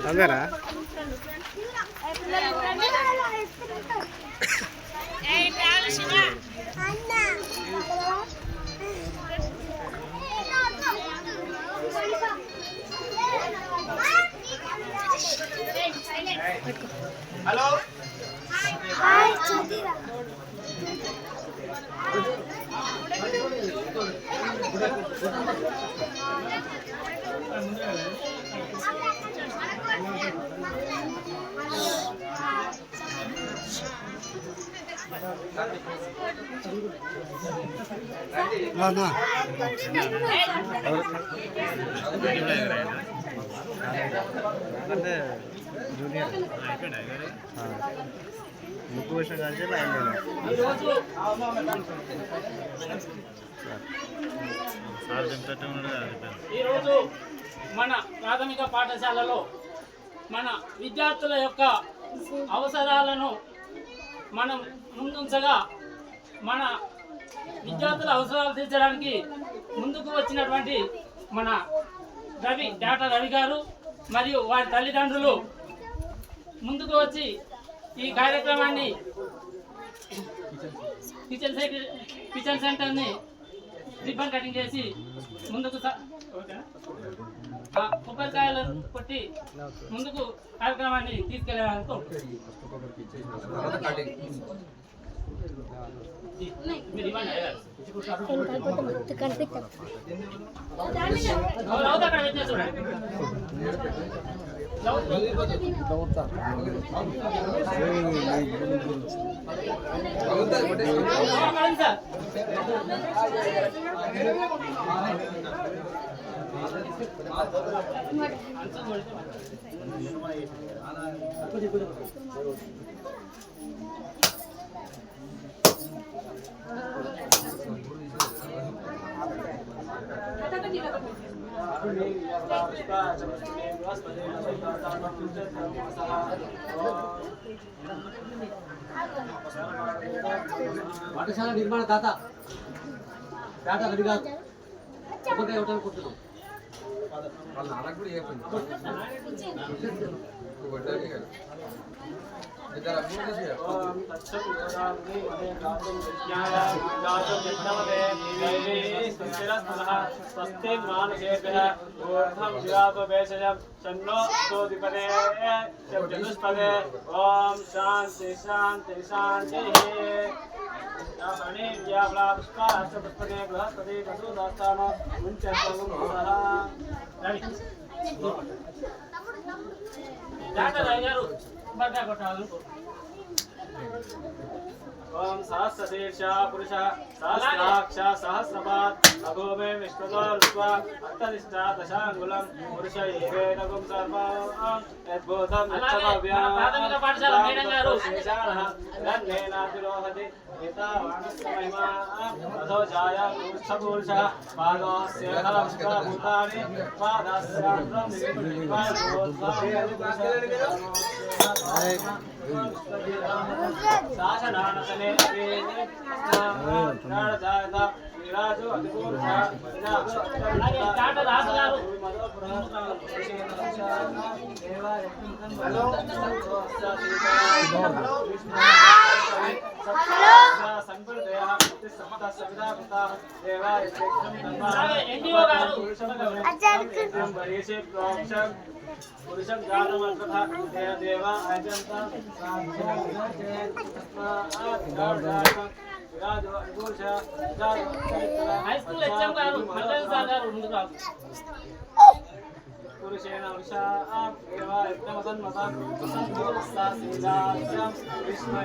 అందరా hello hi చదిరా అంటే junior ముక్కు విషయం కానీ ఈరోజు మన ప్రాథమిక పాఠశాలలో మన విద్యార్థుల యొక్క అవసరాలను మనం ముందుంచగా మన విద్యార్థుల అవసరాలు తీర్చడానికి ముందుకు వచ్చినటువంటి మన డాక్టర్ రవి గారు మరియు వారి తల్లిదండ్రులు ముందుకు వచ్చి ఈ కార్యక్రమాన్ని కిచెన్ సెంటర్ని రిబ్బన్ కటింగ్ చేసి ముందుకు కొబ్బరికాయలు కొట్టి ముందుకు కార్యక్రమాన్ని తీసుకెళ్ళడానికి పాఠశాల నిర్మాణ డాటా రవి గారు కొబ్బరికాయ ఇవ్వడానికి కొట్టున్నాం వాళ్ళ నాన్నకు కూడా స్వస్తి మానుషేభ్యః ఊర్ధ్వం దివాపవేశయం షణ్ణో స్తోతిపదే చతుష్పదే ఓం శాంతి శాంతి శాంతి పుష్పదే బృహస్పతి వసూదాస్తామ గారు బర్గా కొట్టాలి ओम सहस्रशीर्ष पुरुष सहस्राक्ष सहस्रपाद अभूमे विश्वतो विश्व अत्तनिष्ठा दशांगुलम पुरुष एवेदगुं सर्वं यद्भूतं यच्छभव्यं प्राथमिक पाठशाల మేడం గారు శేషానః గన్నేనాతిరోహతి ఏతావానస్మహిమా అథో ఛాయ పురుష పాదోస్య భూతాని పాదస్యాంత్రం శాసనానసనే విరాజు అధిపూర్ష పురుషం జాతమర్థ దేవ అజంత హై స్కూల్ ఎగ్జామ్ గారు మల్లెల సార్ గారు ముందుకు రా పురుషేణ వృషా దేవ యజ్ఞమసన్మత సంతోస్తా సీదాస్యం విష్ణు